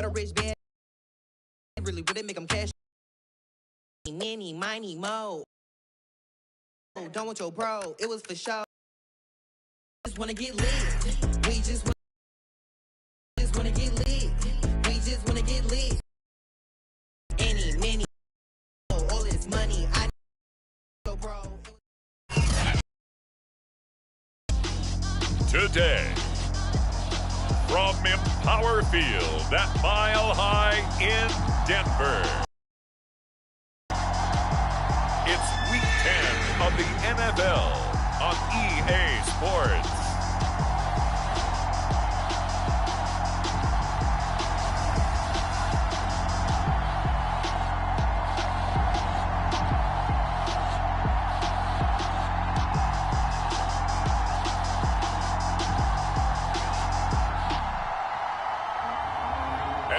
But a rich man really wouldn't make them cash. Many, miny, mo. Don't want your bro. It was for show. Just wanna get lit. We just wanna get lit. We just wanna get lit. Any, many, all this money. I know, bro. Today, from Empower Field at Mile High in Denver, it's Week 10 of the NFL on EA Sports.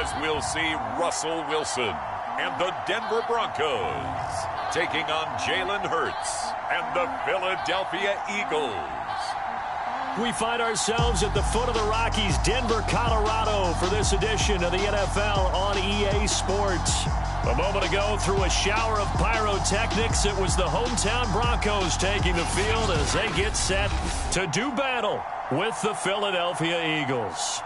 As we'll see Russell Wilson and the Denver Broncos taking on Jalen Hurts and the Philadelphia Eagles. We find ourselves at the foot of the Rockies, Denver, Colorado, for this edition of the NFL on EA Sports. A moment ago, through a shower of pyrotechnics, it was the hometown Broncos taking the field as they get set to do battle with the Philadelphia Eagles.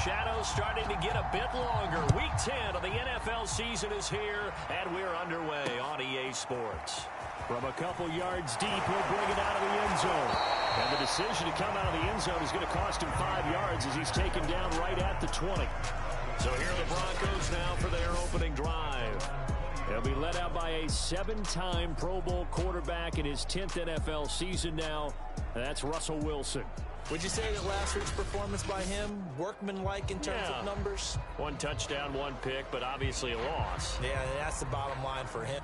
shadows starting to get a bit longer. Week 10 of the NFL season is here, and we're underway on EA Sports. From a couple yards deep, he'll bring it out of the end zone. And the decision to come out of the end zone is going to cost him 5 yards as he's taken down right at the 20. So here are the Broncos now for their opening drive. They'll be led out by a 7-time Pro Bowl quarterback in his 10th NFL season now. That's Russell Wilson. Would you say that last week's performance by him, workmanlike in terms of numbers? 1 touchdown, 1 pick, but obviously a loss. Yeah, that's the bottom line for him.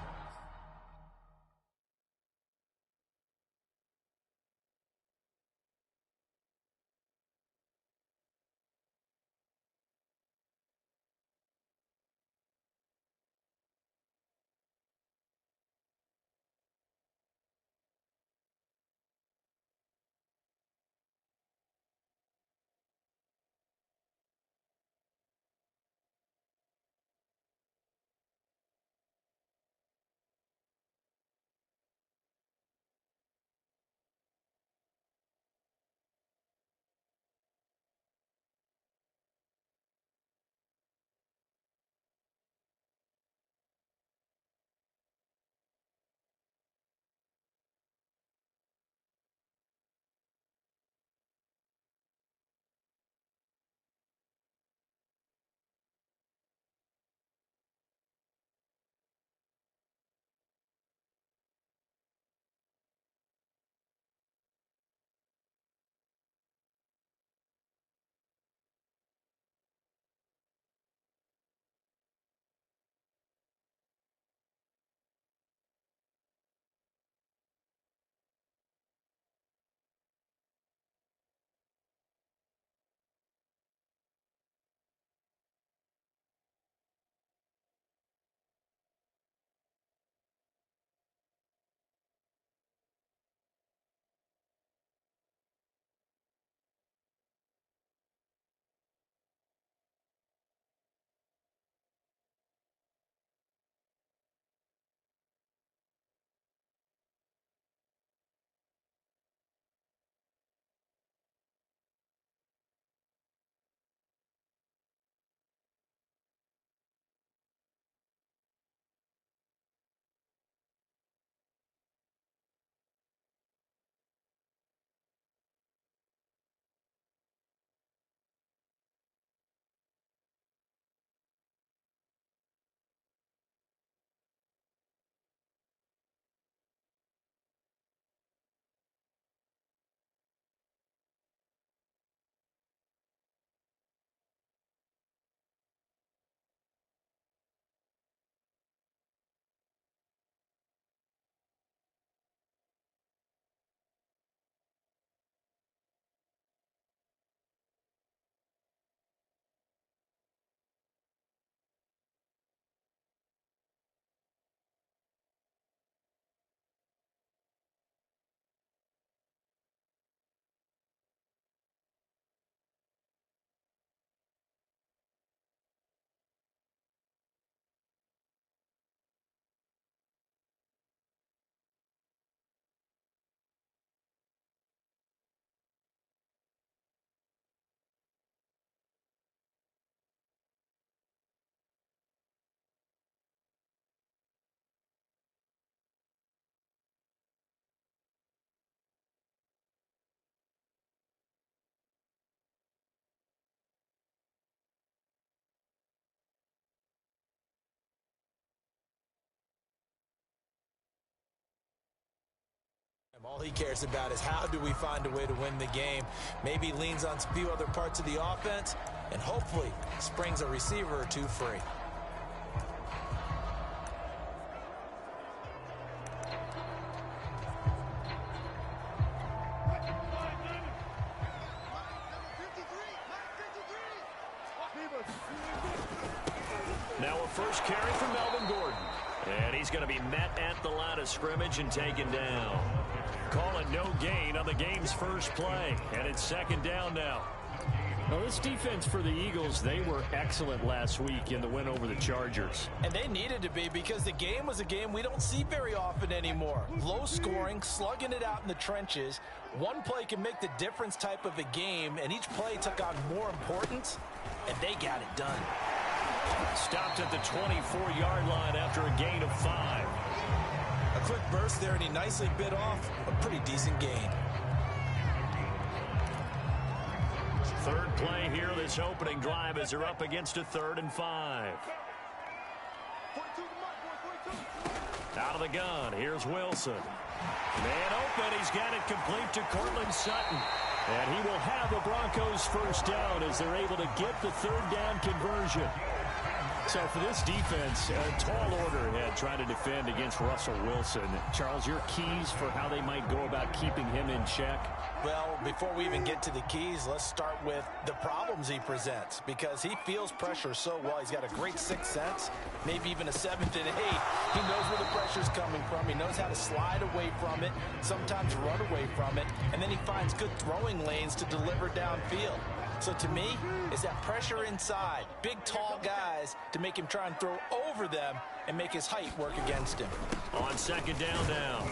All he cares about is how do we find a way to win the game. Maybe leans on a few other parts of the offense and hopefully springs a receiver or two free. Now a first carry from Melvin Gordon. And he's going to be met at the line of scrimmage and taken down. Call it no gain on the game's first play. And it's second down now. Well, this defense for the Eagles, they were excellent last week in the win over the Chargers. And they needed to be because the game was a game we don't see very often anymore. Low scoring, slugging it out in the trenches. One play can make the difference type of a game, and each play took on more importance, and they got it done. Stopped at the 24-yard line after a gain of 5. A quick burst there, and he nicely bit off a pretty decent gain. Third play here, this opening drive, as they're up against a 3rd and 5. Out of the gun, here's Wilson. Man open, he's got it complete to Cortland Sutton. And he will have the Broncos first down as they're able to get the 3rd down conversion. So for this defense, a tall order ahead trying to defend against Russell Wilson. Charles, your keys for how they might go about keeping him in check? Well, before we even get to the keys, let's start with the problems he presents, because he feels pressure so well. He's got a great sixth sense, maybe even a 7th and 8. He knows where the pressure's coming from. He knows how to slide away from it, sometimes run away from it, and then he finds good throwing lanes to deliver downfield. So to me, it's that pressure inside, big, tall guys to make him try and throw over them and make his height work against him. On 2nd down now,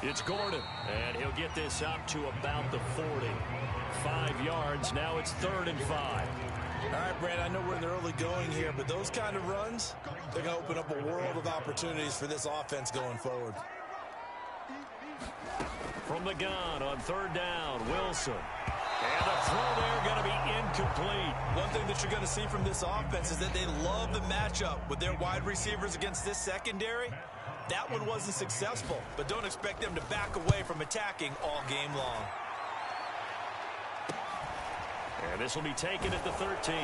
it's Gordon, and he'll get this up to about the 40. 5 yards, now it's 3rd and 5. All right, Brad, I know we're in the early going here, but those kind of runs, they're going to open up a world of opportunities for this offense going forward. From the gun on 3rd down, Wilson. And the throw there going to be incomplete. One thing that you're going to see from this offense is that they love the matchup with their wide receivers against this secondary. That one wasn't successful, but don't expect them to back away from attacking all game long. And this will be taken at the 13.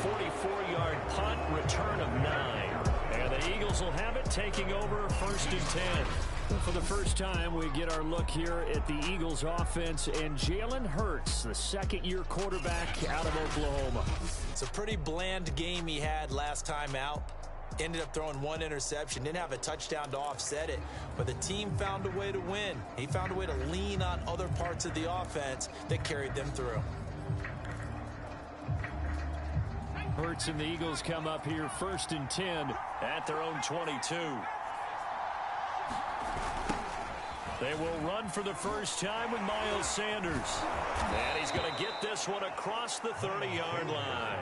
44-yard punt, return of 9. And the Eagles will have it, taking over 1st and 10. For the first time, we get our look here at the Eagles offense and Jalen Hurts, the 2nd-year quarterback out of Oklahoma. It's a pretty bland game he had last time out. Ended up throwing 1 interception, didn't have a touchdown to offset it, but the team found a way to win. He found a way to lean on other parts of the offense that carried them through. Hurts and the Eagles come up here 1st and 10 at their own 22. They will run for the first time with Miles Sanders. And he's going to get this one across the 30-yard line.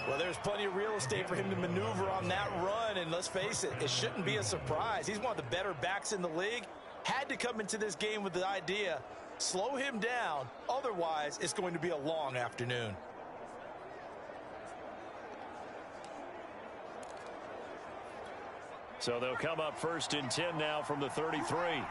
Well, there's plenty of real estate for him to maneuver on that run, and let's face it, it shouldn't be a surprise. He's one of the better backs in the league. Had to come into this game with the idea, slow him down, otherwise it's going to be a long afternoon. So they'll come up 1st and 10 now from the 33.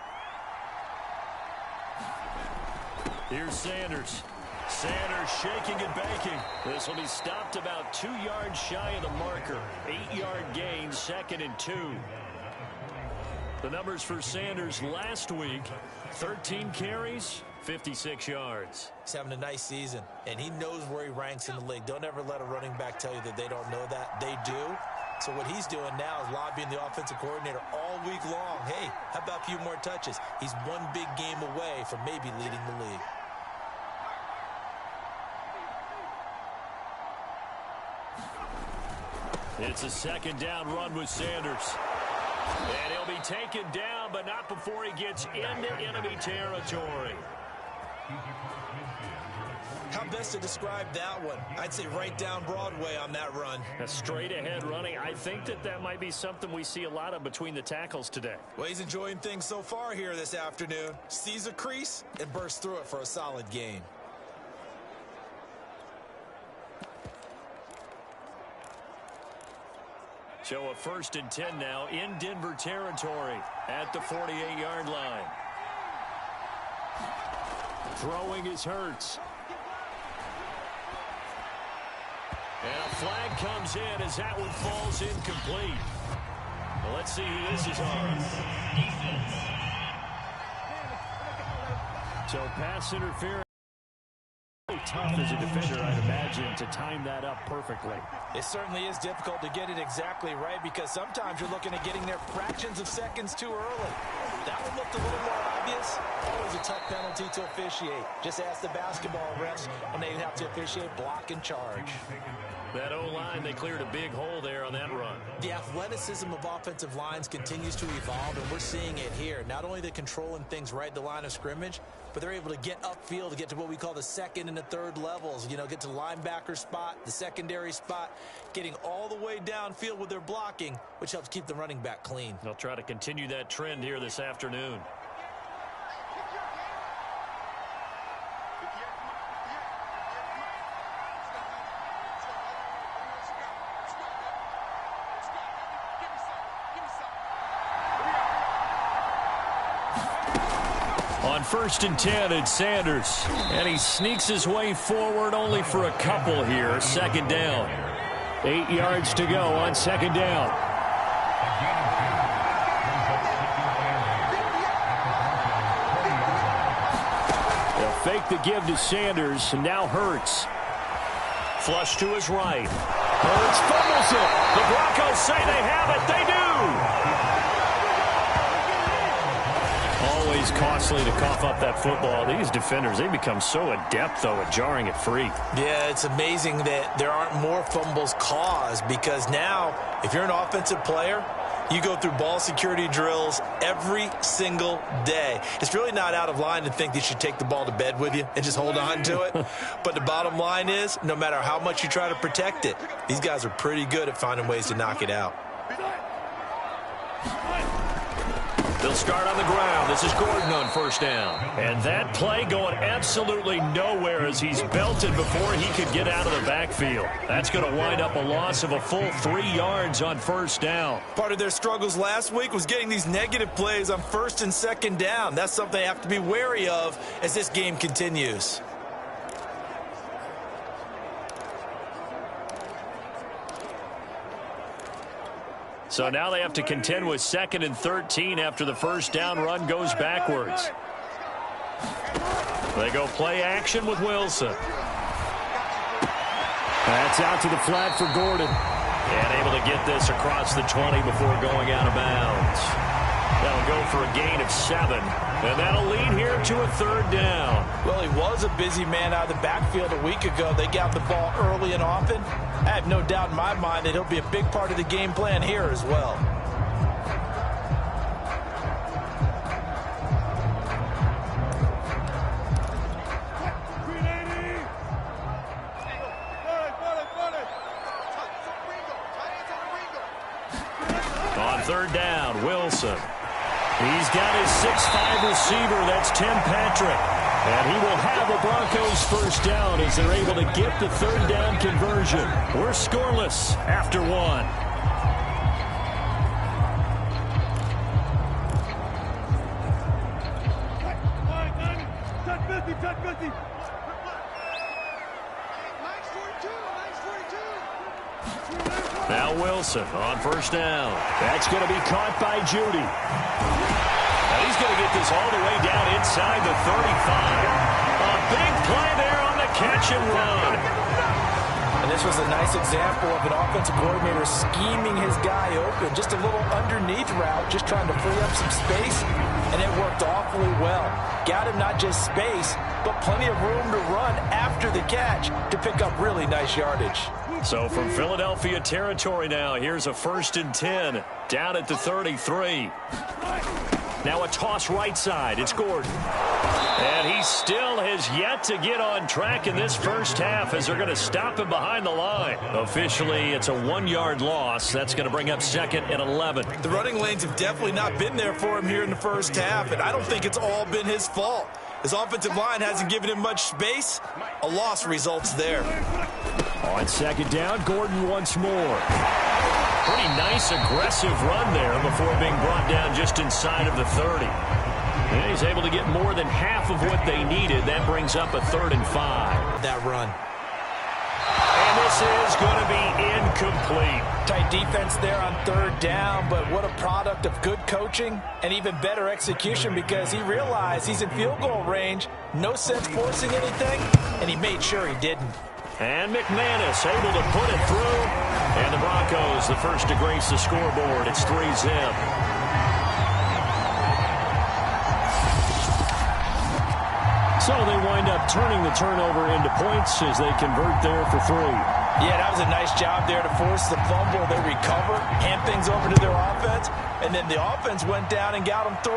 Here's Sanders. Sanders shaking and baking. This will be stopped about 2 yards shy of the marker. 8-yard gain, 2nd and 2. The numbers for Sanders last week, 13 carries, 56 yards. He's having a nice season, and he knows where he ranks in the league. Don't ever let a running back tell you that they don't know that. They do. So what he's doing now is lobbying the offensive coordinator all week long. Hey, how about a few more touches? He's one big game away from maybe leading the league. It's a 2nd down run with Sanders. And he'll be taken down, but not before he gets into enemy territory. How best to describe that one? I'd say right down Broadway on that run. A straight ahead running. I think that might be something we see a lot of between the tackles today. Well, he's enjoying things so far here this afternoon. Sees a crease and bursts through it for a solid gain. So a 1st and 10 now in Denver territory at the 48-yard line. Throwing is Hurts. And a flag comes in as that one falls incomplete. Well, let's see who this is on. So pass interference. Tough as a defender, I'd imagine, to time that up perfectly. It certainly is difficult to get it exactly right because sometimes you're looking at getting there fractions of seconds too early. That one looked a little more obvious. Always a tough penalty to officiate. Just ask the basketball refs when they have to officiate block and charge. That O-line, they cleared a big hole there on that run. The athleticism of offensive lines continues to evolve, and we're seeing it here. Not only they're controlling things right at the line of scrimmage, but they're able to get upfield to get to what we call the second and the third levels. You know, get to the linebacker spot, the secondary spot, getting all the way downfield with their blocking, which helps keep the running back clean. They'll try to continue that trend here this afternoon. On 1st and 10, it's Sanders. And he sneaks his way forward only for a couple here. 2nd down. 8 yards to go on 2nd down. They'll fake the give to Sanders, and now Hurts. Flush to his right. Hurts fumbles it. The Broncos say they have it. They do. Always costly to cough up that football. These defenders, they become so adept, though, at jarring it free. Yeah, it's amazing that there aren't more fumbles caused, because now, if you're an offensive player, you go through ball security drills every single day. It's really not out of line to think that you should take the ball to bed with you and just hold on to it. But the bottom line is, no matter how much you try to protect it, these guys are pretty good at finding ways to knock it out. They'll start on the ground. This is Gordon on 1st down. And that play going absolutely nowhere as he's belted before he could get out of the backfield. That's going to wind up a loss of a full 3 yards on 1st down. Part of their struggles last week was getting these negative plays on 1st and 2nd down. That's something they have to be wary of as this game continues. So now they have to contend with 2nd and 13 after the 1st down run goes backwards. They go play action with Wilson. That's out to the flat for Gordon. And able to get this across the 20 before going out of bounds. That'll go for a gain of 7. And that'll lead here to a 3rd down. Well, he was a busy man out of the backfield a week ago. They got the ball early and often. I have no doubt in my mind that he'll be a big part of the game plan here as well. On 3rd down, Wilson. He's got his 6'5" receiver. That's Tim Patrick. And he will have the Broncos 1st down as they're able to get the 3rd down conversion. We're scoreless after 1. Now Wilson on 1st down. That's going to be caught by Judy. Now he's going to get this all the way down inside the 35. A big play there on the catch and run. And this was a nice example of an offensive coordinator scheming his guy open. Just a little underneath route, just trying to free up some space. And it worked awfully well. Got him not just space, but plenty of room to run after the catch to pick up really nice yardage. So from Philadelphia territory now, here's a 1st and 10 down at the 33. Now a toss right side. It's Gordon. And he still has yet to get on track in this 1st half as they're going to stop him behind the line. Officially, it's a 1-yard loss. That's going to bring up 2nd and 11. The running lanes have definitely not been there for him here in the 1st half, and I don't think it's all been his fault. His offensive line hasn't given him much space. A loss results there. On 2nd down, Gordon once more. Pretty nice, aggressive run there before being brought down just inside of the 30. And he's able to get more than half of what they needed. That brings up a 3rd and 5. That run. And this is going to be incomplete. Tight defense there on 3rd down, but what a product of good coaching and even better execution, because he realized he's in field goal range. No sense forcing anything, and he made sure he didn't. And McManus able to put it through. And the Broncos, the first to grace the scoreboard. It's 3-zip. So they wind up turning the turnover into points as they convert there for 3. Yeah, that was a nice job there to force the fumble. They recover, hand things over to their offense, and then the offense went down and got them 3.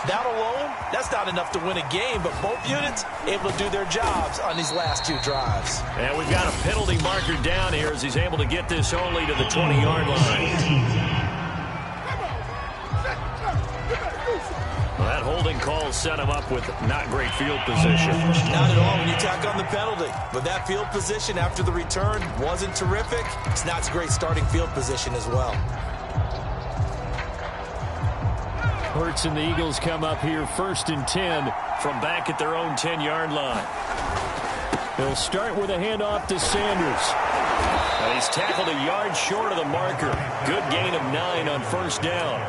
That alone, that's not enough to win a game, but both units able to do their jobs on these last 2 drives. And we've got a penalty marker down here as he's able to get this only to the 20-yard line. Well, that holding call set him up with not great field position. Not at all when you tack on the penalty. But that field position after the return wasn't terrific. It's not a great starting field position as well. Hurts and the Eagles come up here 1st and 10 from back at their own 10-yard line. They'll start with a handoff to Sanders. And he's tackled a yard short of the marker. Good gain of 9 on 1st down.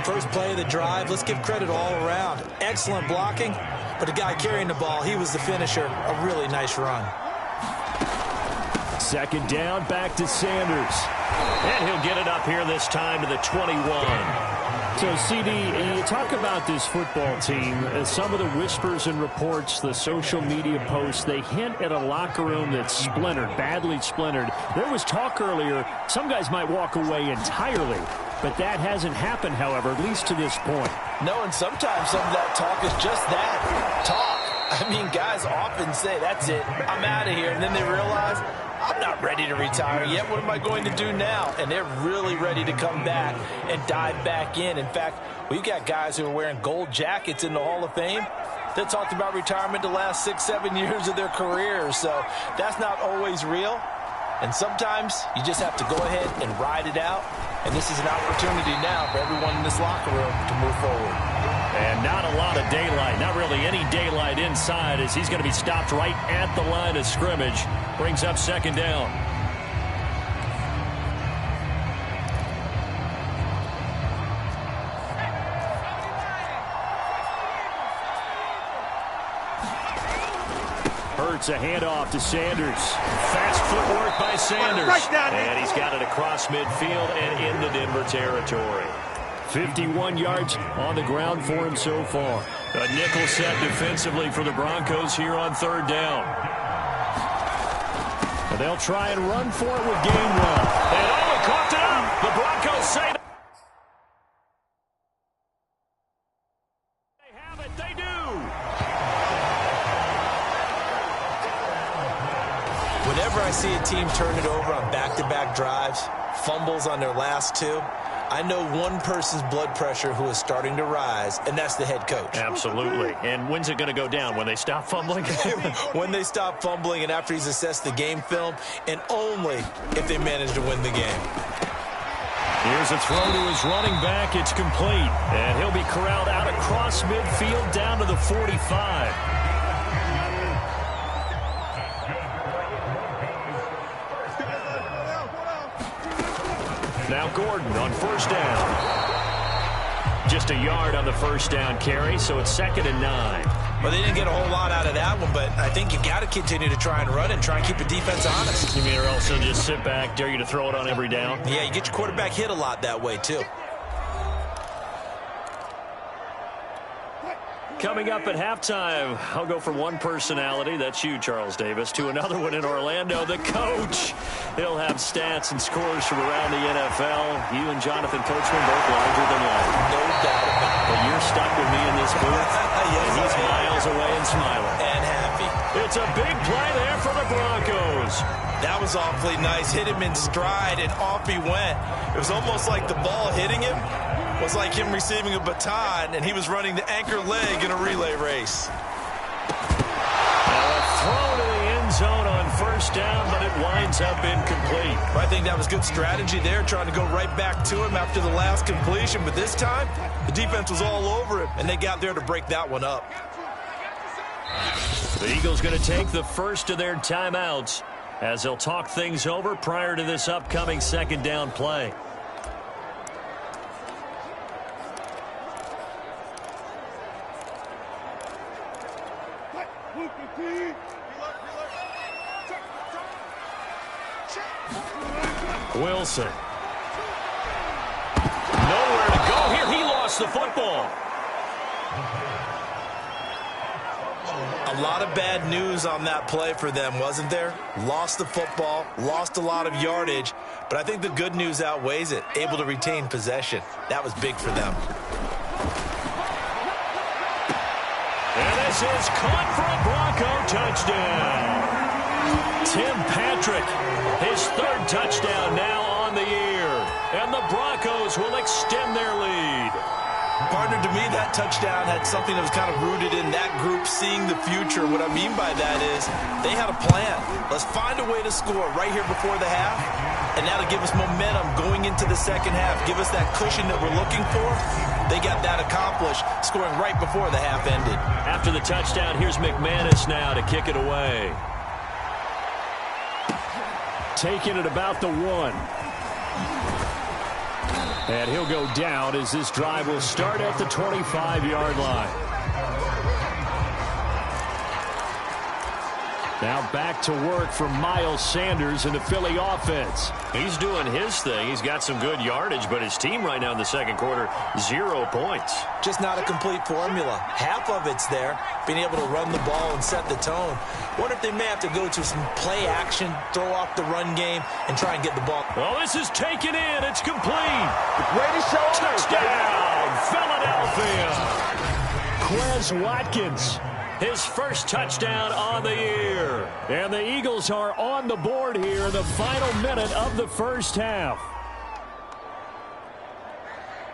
First play of the drive, let's give credit all around. Excellent blocking, but the guy carrying the ball, he was the finisher. A really nice run. 2nd down, back to Sanders. And he'll get it up here this time to the 21. So, CD, you talk about this football team. Some of the whispers and reports, the social media posts, they hint at a locker room that's splintered, badly splintered. There was talk earlier, some guys might walk away entirely. But that hasn't happened, however, at least to this point. No, and sometimes some of that talk is just that, talk. I mean, guys often say, that's it, I'm out of here. And then they realize, I'm not ready to retire yet. What am I going to do now? And they're really ready to come back and dive back in. In fact, we've got guys who are wearing gold jackets in the Hall of Fame that talked about retirement the last 6-7 years of their careers. So that's not always real. And sometimes you just have to go ahead and ride it out. And this is an opportunity now for everyone in this locker room to move forward. And not a lot of daylight, not really any daylight inside as he's going to be stopped right at the line of scrimmage. Brings up 2nd down. Hurts a handoff to Sanders. Fast footwork by Sanders. And he's got it across midfield and into Denver territory. 51 yards on the ground for him so far. A nickel set defensively for the Broncos here on 3rd down. And they'll try and run for it with Gainwell. And oh, he coughed it up. The Broncos say they have it. They do. Whenever I see a team turn it over on back-to-back drives, fumbles on their last 2, I know one person's blood pressure who is starting to rise, and that's the head coach. Absolutely. And when's it going to go down? When they stop fumbling? When they stop fumbling and after he's assessed the game film, and only if they manage to win the game. Here's a throw to his running back. It's complete. And he'll be corralled out across midfield down to the 45. Now Gordon on 1st down. Just a yard on the 1st down carry, so it's 2nd and 9. Well, they didn't get a whole lot out of that one, but I think you got to continue to try and run and try and keep the defense honest. You mean or else they'll just sit back, dare you to throw it on every down? Yeah, you get your quarterback hit a lot that way, too. Coming up at halftime, I'll go from one personality, that's you, Charles Davis, to another one in Orlando, the coach. He'll have stats and scores from around the NFL. You and Jonathan Coachman both larger than life. No doubt about it. But you're stuck with me in this booth, Yes, and he's miles away and smiling. And happy. It's a big play there for the Broncos. That was awfully nice. Hit him in stride, and off he went. It was almost like the ball hitting him was like him receiving a baton, and he was running the anchor leg in a relay race. Now a throw to the end zone on 1st down, but it winds up incomplete. I think that was good strategy there, trying to go right back to him after the last completion. But this time, the defense was all over him, and they got there to break that one up. The Eagles going to take the first of their timeouts as they'll talk things over prior to this upcoming 2nd down play. Wilson. Nowhere to go here. He lost the football. A lot of bad news on that play for them, wasn't there? Lost the football, lost a lot of yardage, but I think the good news outweighs it. Able to retain possession. That was big for them. And this is caught for a Bronco touchdown. Tim Patrick, his third touchdown now on the year. And the Broncos will extend their lead. Partner, to me, that touchdown had something that was kind of rooted in that group seeing the future. What I mean by that is they had a plan. Let's find a way to score right here before the half, and that'll give us momentum going into the second half. Give us that cushion that we're looking for. They got that accomplished, scoring right before the half ended. After the touchdown, here's McManus now to kick it away. Taking it about the 1. And he'll go down as this drive will start at the 25-yard line. Now back to work for Miles Sanders in the Philly offense. He's doing his thing. He's got some good yardage, but his team right now in the second quarter, 0 points. Just not a complete formula. Half of it's there, being able to run the ball and set the tone. Wonder if they may have to go to some play action, throw off the run game, and try and get the ball. Oh, this is taken in. It's complete. Ready to show Touchdown, Philadelphia. Quez Watkins, his first touchdown on the year. And the Eagles are on the board here in the final minute of the first half.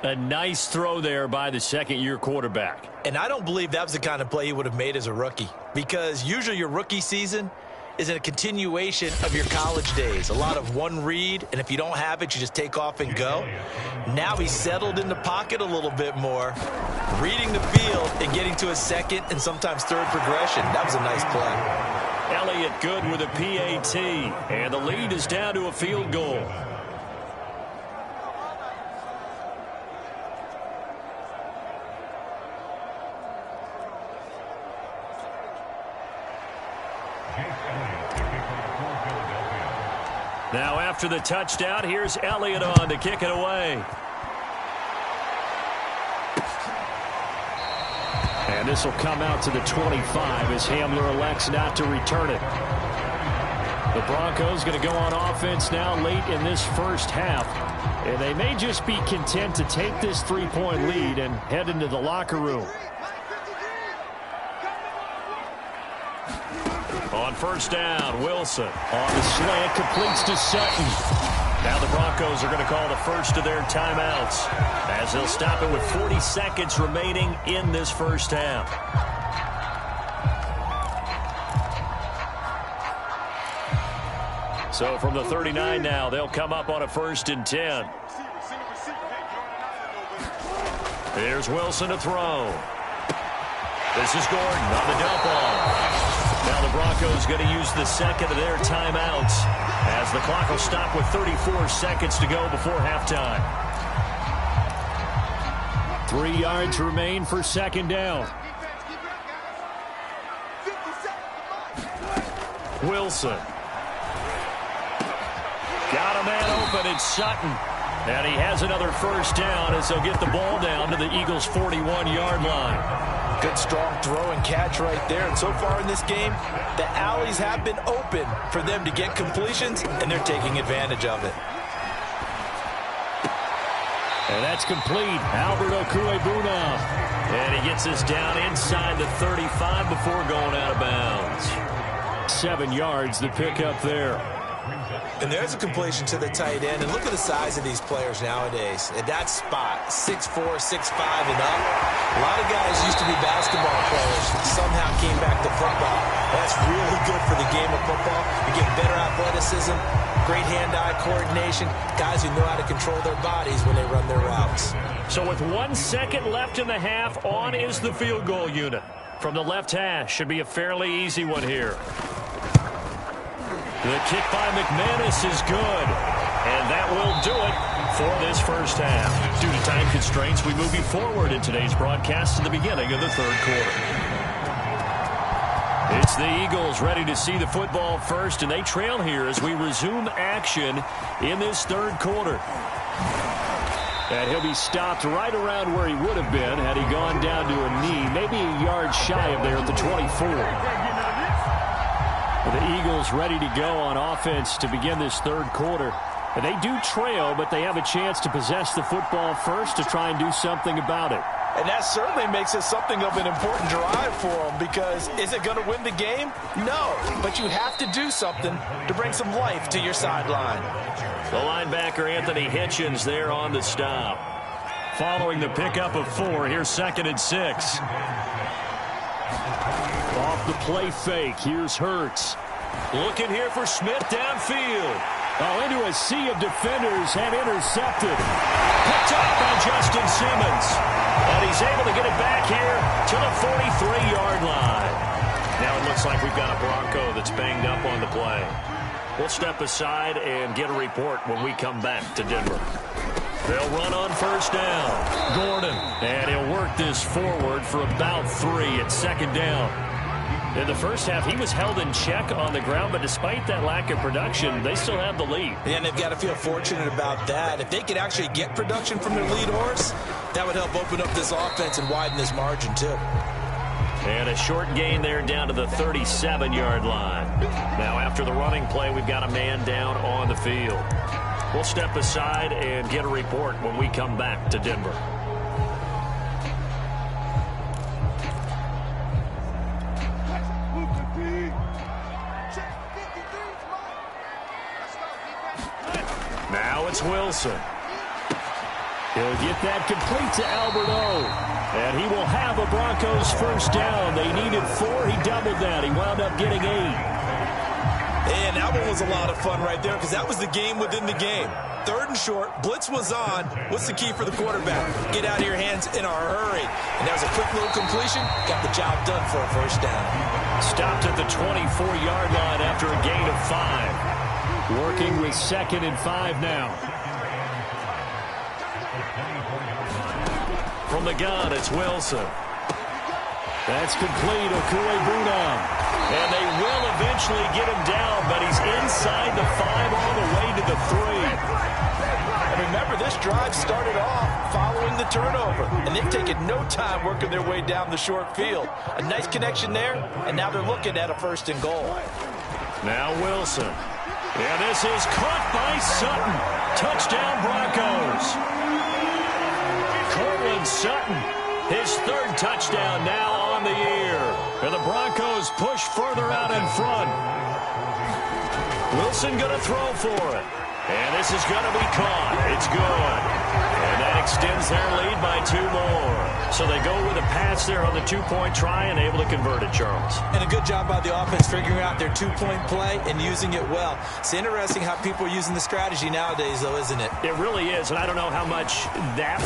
A nice throw there by the second-year quarterback. And I don't believe that was the kind of play he would have made as a rookie, because usually your rookie season is in a continuation of your college days. A lot of one read, and if you don't have it, you just take off and go. Now he's settled in the pocket a little bit more, reading the field and getting to a second and sometimes third progression. That was a nice play. Elliott good with a PAT, and the lead is down to a field goal. Now after the touchdown, here's Elliott on to kick it away. And this will come out to the 25 as Hamler elects not to return it. The Broncos going to go on offense now late in this first half. And they may just be content to take this 3-point lead and head into the locker room. On first down, Wilson on the slant, completes to Sutton. Now the Broncos are going to call the first of their timeouts as they'll stop it with 40 seconds remaining in this first half. So from the 39 now, they'll come up on a 1st and 10. Here's Wilson to throw. This is Gordon on the dump off. Now the Broncos going to use the second of their timeouts as the clock will stop with 34 seconds to go before halftime. 3 yards remain for second down. Wilson. Got a man open. It's Sutton. And he has another first down as they'll get the ball down to the Eagles' 41-yard line. Good strong throw and catch right there. And so far in this game, the alleys have been open for them to get completions, and they're taking advantage of it. And that's complete. Albert Okuebuna. And he gets us down inside the 35 before going out of bounds. 7 yards the pick up there. And there's a completion to the tight end. And look at the size of these players nowadays. At that spot, 6'4", 6'5", and up. A lot of guys used to be basketball players. Somehow came back to football. That's really good for the game of football. You get better athleticism, great hand-eye coordination, guys who know how to control their bodies when they run their routes. So with 1 second left in the half, on is the field goal unit. From the left hash, should be a fairly easy one here. The kick by McManus is good. And that will do it for this first half. Due to time constraints, we move you forward in today's broadcast to the beginning of the third quarter. It's the Eagles ready to see the football first, and they trail here as we resume action in this third quarter. And he'll be stopped right around where he would have been had he gone down to a knee, maybe a yard shy of there at the 24. The Eagles ready to go on offense to begin this third quarter. And they do trail, but they have a chance to possess the football first to try and do something about it. And that certainly makes it something of an important drive for them, because is it going to win the game? No, but you have to do something to bring some life to your sideline. The linebacker Anthony Hitchens there on the stop. Following the pickup of 4, here's 2nd and 6. Off the play fake, here's Hurts. Looking here for Smith downfield. Oh, into a sea of defenders and intercepted. Picked up by Justin Simmons. And he's able to get it back here to the 43-yard line. Now it looks like we've got a Bronco that's banged up on the play. We'll step aside and get a report when we come back to Denver. They'll run on first down. Gordon. And he'll work this forward for about 3 at 2nd down. In the first half, he was held in check on the ground, but despite that lack of production, they still have the lead. And they've got to feel fortunate about that. If they could actually get production from their lead horse, that would help open up this offense and widen this margin, too. And a short gain there down to the 37-yard line. Now, after the running play, we've got a man down on the field. We'll step aside and get a report when we come back to Denver. Now it's Wilson. He'll get that complete to Albert O. And he will have a Broncos first down. They needed 4. He doubled that. He wound up getting 8. And that one was a lot of fun right there, because that was the game within the game. 3rd and short. Blitz was on. What's the key for the quarterback? Get out of your hands in a hurry. And that was a quick little completion. Got the job done for a first down. Stopped at the 24-yard line after a gain of 5. Working with 2nd and 5 now. From the gun, it's Wilson. That's complete. Okue-Bunam. And they will eventually get him down, but he's inside the 5 all the way to the 3. And remember, this drive started off following the turnover, and they've taken no time working their way down the short field. A nice connection there, and now they're looking at a 1st and goal. Now Wilson. And this is caught by Sutton. Touchdown, Broncos. Cortland Sutton, his 3rd touchdown now on the year. And the Broncos push further out in front. Wilson going to throw for it. And this is going to be caught. It's good. And that extends their lead by 2 more. So they go with a pass there on the 2-point try and able to convert it, Charles. And a good job by the offense figuring out their 2-point play and using it well. It's interesting how people are using the strategy nowadays, though, isn't it? It really is, and I don't know how much that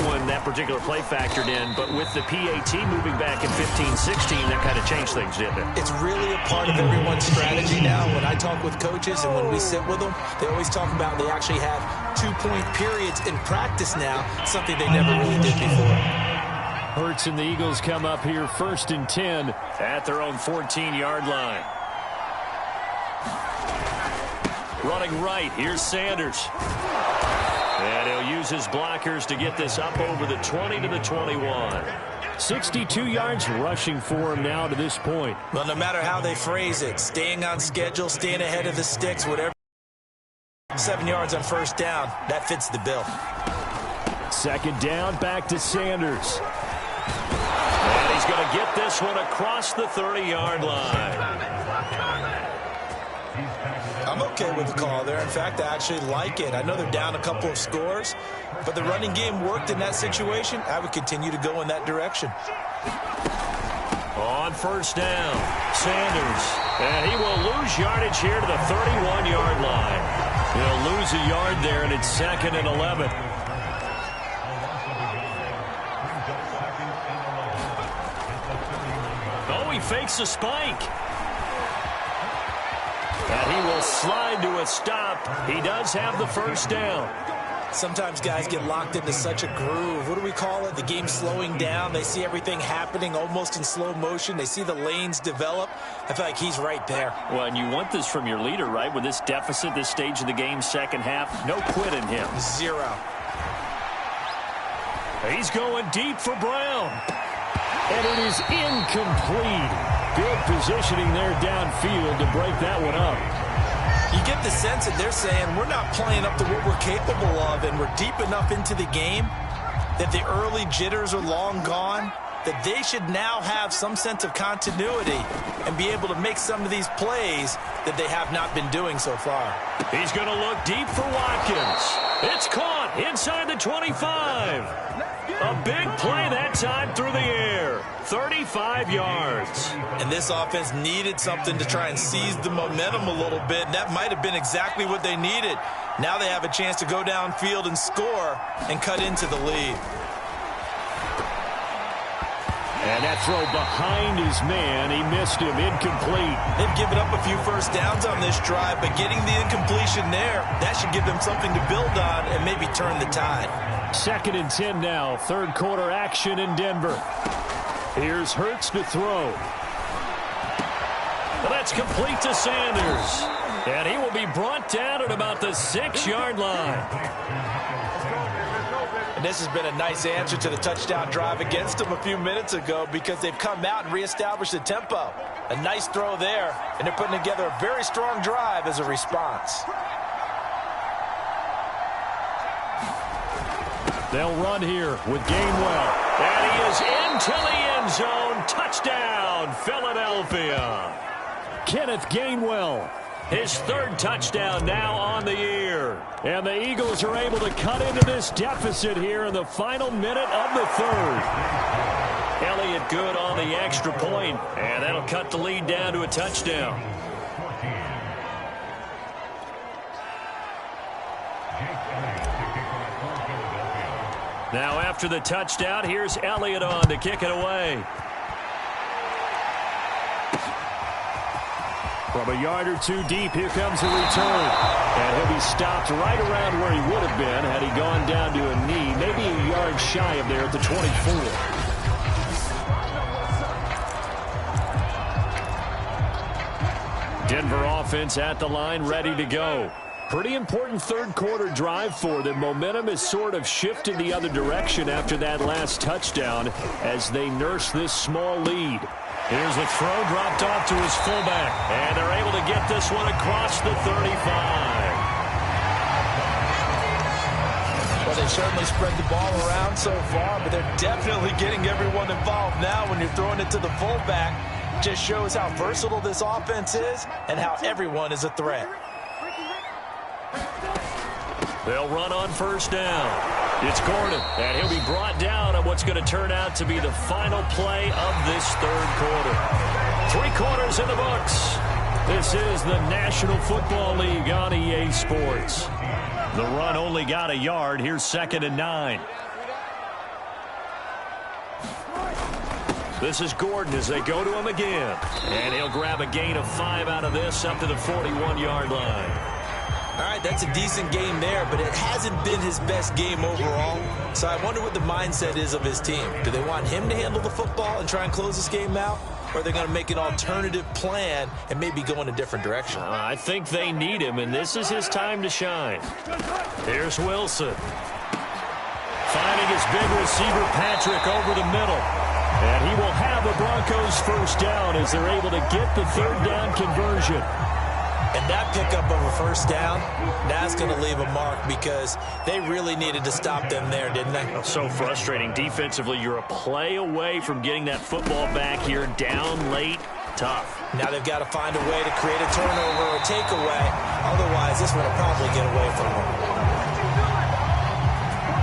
particular play factored in, but with the PAT moving back in 15-16, that kind of changed things, didn't it? It's really a part of everyone's strategy now. When I talk with coaches and when we sit with them, they always talk about they actually have 2-point periods in practice now, something they never really did before. Hurts and the Eagles come up here 1st and 10 at their own 14-yard line. Running right, here's Sanders. And he'll use his blockers to get this up over the 20 to the 21. 62 yards rushing for him now to this point. Well, no matter how they phrase it, staying on schedule, staying ahead of the sticks, whatever. 7 yards on first down, that fits the bill. 2nd down, back to Sanders. And he's going to get this one across the 30-yard line. I'm okay with the call there. In fact, I actually like it. I know they're down a couple of scores, but the running game worked in that situation. I would continue to go in that direction. On first down, Sanders. And he will lose yardage here to the 31-yard line. He'll lose a yard there, and it's 2nd and 11. Oh, he fakes a spike. And he will slide to a stop. He does have the first down. Sometimes guys get locked into such a groove. What do we call it? The game slowing down. They see everything happening almost in slow motion. They see the lanes develop. I feel like he's right there. Well, and you want this from your leader, right? With this deficit, this stage of the game, second half, no quit in him. 0. He's going deep for Brown. And it is incomplete. Good positioning there downfield to break that one up. You get the sense that they're saying we're not playing up to what we're capable of, and we're deep enough into the game that the early jitters are long gone, that they should now have some sense of continuity and be able to make some of these plays that they have not been doing so far. He's going to look deep for Watkins. It's caught inside the 25. A big play that time through the air. 35 yards. And this offense needed something to try and seize the momentum a little bit. That might have been exactly what they needed. Now they have a chance to go downfield and score and cut into the lead. And that throw behind his man, he missed him, incomplete. They've given up a few first downs on this drive, but getting the incompletion there, that should give them something to build on and maybe turn the tide. 2nd and 10 now, third quarter action in Denver. Here's Hurts to throw. Well, that's complete to Sanders. And he will be brought down at about the 6-yard line. And this has been a nice answer to the touchdown drive against them a few minutes ago because they've come out and reestablished the tempo. A nice throw there, and they're putting together a very strong drive as a response. They'll run here with Gainwell. And he is into the end zone. Touchdown, Philadelphia. Kenneth Gainwell. His 3rd touchdown now on the year. And the Eagles are able to cut into this deficit here in the final minute of the 3rd. Elliott good on the extra point, and that'll cut the lead down to a touchdown. Now after the touchdown, here's Elliott on to kick it away. From a yard or two deep, here comes a return. And he'll be stopped right around where he would have been had he gone down to a knee, maybe a yard shy of there at the 24. Denver offense at the line, ready to go. Pretty important third quarter drive for them. Momentum is sort of shifted the other direction after that last touchdown as they nurse this small lead. Here's the throw dropped off to his fullback. And they're able to get this one across the 35. Well, they certainly spread the ball around so far, but they're definitely getting everyone involved now when you're throwing it to the fullback. Just shows how versatile this offense is and how everyone is a threat. They'll run on first down. It's Gordon, and he'll be brought down on what's going to turn out to be the final play of this third quarter. 3 quarters in the books. This is the National Football League on EA Sports. The run only got a yard. Here's 2nd and 9. This is Gordon as they go to him again. And he'll grab a gain of 5 out of this up to the 41-yard line. All right, that's a decent game there, but it hasn't been his best game overall. So I wonder what the mindset is of his team. Do they want him to handle the football and try and close this game out? Or are they going to make an alternative plan and maybe go in a different direction? I think they need him, and this is his time to shine. Here's Wilson. Finding his big receiver, Patrick, over the middle. And he will have the Broncos first down as they're able to get the third down conversion. And that pickup of a first down, that's going to leave a mark because they really needed to stop them there, didn't they? So frustrating. Defensively, you're a play away from getting that football back here down late. Tough. Now they've got to find a way to create a turnover or takeaway. Otherwise, this one will probably get away from them.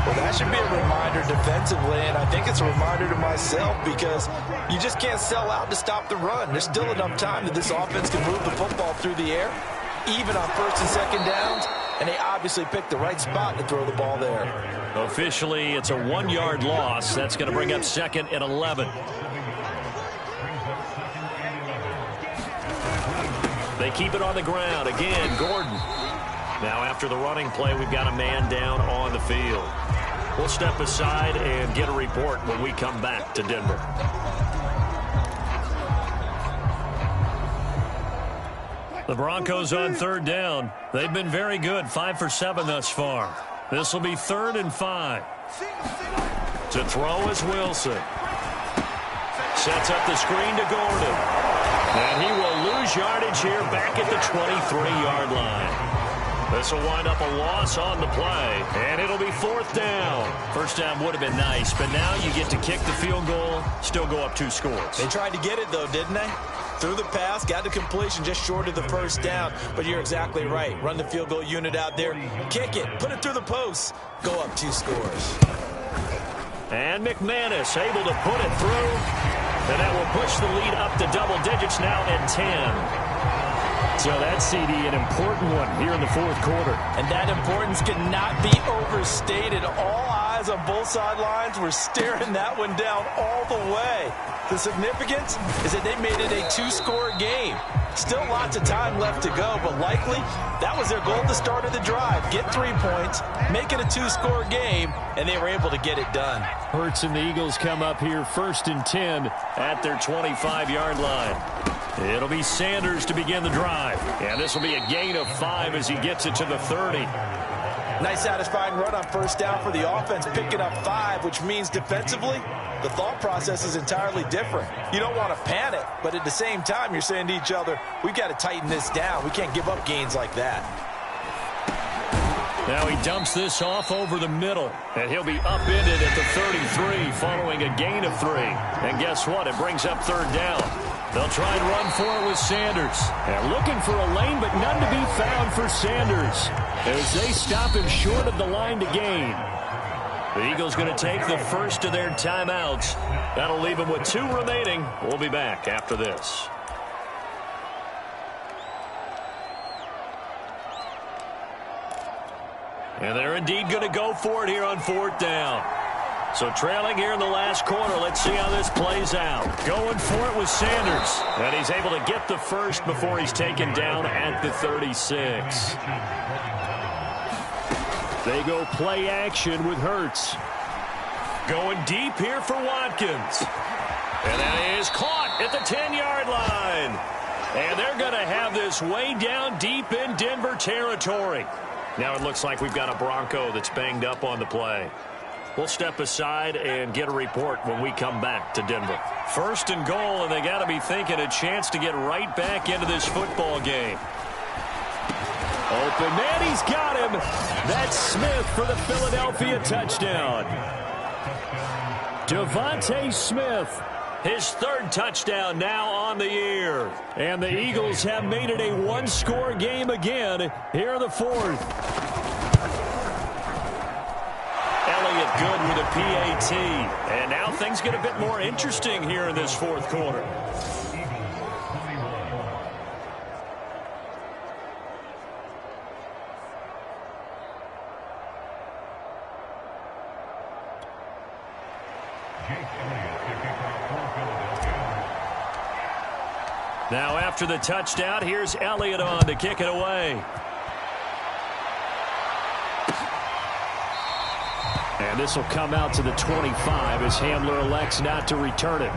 Well, that should be a reminder defensively, and I think it's a reminder to myself because you just can't sell out to stop the run. There's still enough time that this offense can move the football through the air, even on first and second downs, and they obviously picked the right spot to throw the ball there. Officially, it's a 1-yard loss. That's going to bring up 2nd and 11. They keep it on the ground. Again, Gordon. Now after the running play, we've got a man down on the field. We'll step aside and get a report when we come back to Denver. The Broncos on third down. They've been very good, 5 for 7 thus far. This will be 3rd and 5. To throw is Wilson. Sets up the screen to Gordon. And he will lose yardage here back at the 23-yard line. This will wind up a loss on the play, and it'll be 4th down. First down would have been nice, but now you get to kick the field goal, still go up 2 scores. They tried to get it, though, didn't they? Threw the pass, got the completion just short of the first down, but you're exactly right. Run the field goal unit out there, kick it, put it through the posts, go up 2 scores. And McManus able to put it through, and that will push the lead up to double digits now at 10. So that CD, an important one here in the 4th quarter. And that importance cannot be overstated. All eyes on both sidelines were staring that one down all the way. The significance is that they made it a 2-score game. Still lots of time left to go, but likely that was their goal at the start of the drive. Get 3 points, make it a 2-score game, and they were able to get it done. Hurts and the Eagles come up here 1st and 10 at their 25-yard line. It'll be Sanders to begin the drive. And this will be a gain of 5 as he gets it to the 30. Nice satisfying run on first down for the offense, picking up 5, which means defensively, the thought process is entirely different. You don't want to panic, but at the same time, you're saying to each other, we've got to tighten this down. We can't give up gains like that. Now he dumps this off over the middle, and he'll be upended at the 33 following a gain of 3. And guess what? It brings up 3rd down. They'll try and run for it with Sanders. And looking for a lane, but none to be found for Sanders as they stop him short of the line to gain. The Eagles going to take the first of their timeouts. That'll leave them with 2 remaining. We'll be back after this. And they're indeed going to go for it here on 4th down. So trailing here in the last quarter. Let's see how this plays out. Going for it with Sanders. And he's able to get the first before he's taken down at the 36. They go play action with Hurts. Going deep here for Watkins. And that is caught at the 10-yard line. And they're going to have this way down deep in Denver territory. Now it looks like we've got a Bronco that's banged up on the play. We'll step aside and get a report when we come back to Denver. 1st and goal, and they got to be thinking a chance to get right back into this football game. Open man, he's got him. That's Smith for the Philadelphia touchdown. Devontae Smith, his 3rd touchdown now on the year. And the Eagles have made it a 1-score game again here in the 4th. Elliott good with a PAT. And now things get a bit more interesting here in this 4th quarter. Now after the touchdown, here's Elliott on to kick it away. And this will come out to the 25 as Hamler elects not to return it.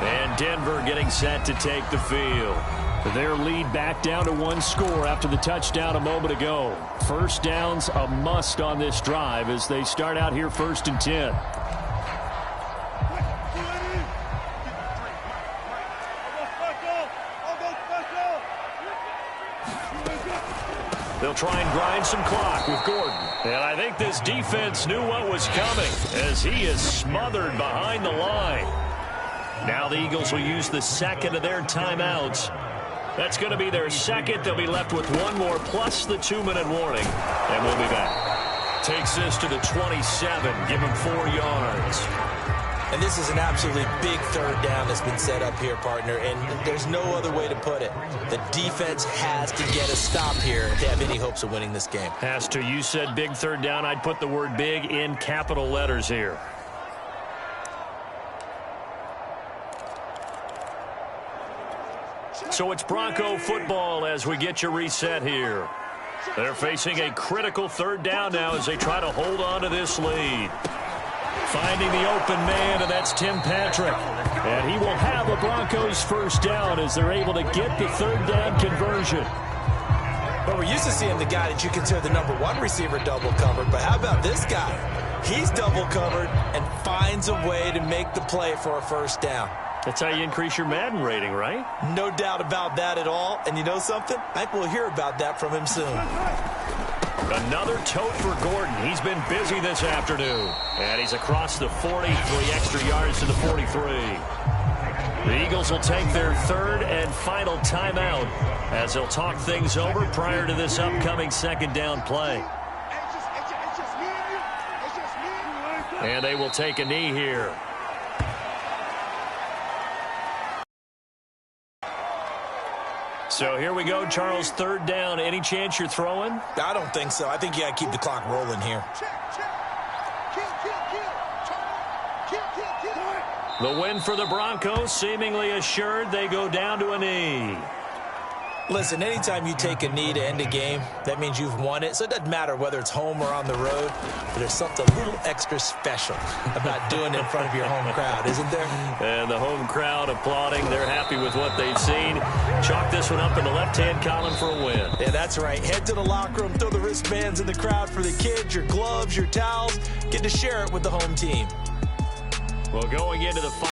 And Denver getting set to take the field. Their lead back down to 1 score after the touchdown a moment ago. First down's a must on this drive as they start out here 1st and 10. They'll try and grind some clock with Gordon. And I think this defense knew what was coming as he is smothered behind the line. Now the Eagles will use the 2nd of their timeouts. That's going to be their 2nd. They'll be left with 1 more plus the 2-minute warning. And we'll be back. Takes this to the 27. Give him 4 yards. And this is an absolutely big 3rd down that's been set up here, partner, and there's no other way to put it. The defense has to get a stop here if they have any hopes of winning this game. Has to. You said big 3rd down. I'd put the word big in capital letters here. So it's Bronco football as we get you reset here. They're facing a critical 3rd down now as they try to hold on to this lead. Finding the open man, and that's Tim Patrick. And he will have a Broncos 1st down as they're able to get the 3rd down conversion. Well, we're used to seeing the guy that you consider the #1 receiver double covered, but how about this guy? He's double covered and finds a way to make the play for a first down. That's how you increase your Madden rating, right? No doubt about that at all. And you know something? I think we'll hear about that from him soon. Another tote for Gordon. He's been busy this afternoon. And he's across the 40, 3 extra yards to the 43. The Eagles will take their third and final timeout as they'll talk things over prior to this upcoming second down play. And they will take a knee here. So here we go, Charles, third down. Any chance you're throwing? I don't think so. I think you got to keep the clock rolling here. The win for the Broncos, seemingly assured. They go down to a knee. Listen, anytime you take a knee to end a game, that means you've won it. So it doesn't matter whether it's home or on the road, but there's something a little extra special about doing it in front of your home crowd, isn't there? And the home crowd applauding. They're happy with what they've seen. Chalk this one up in the left-hand column for a win. Yeah, that's right. Head to the locker room, throw the wristbands in the crowd for the kids, your gloves, your towels. Get to share it with the home team. Well, going into the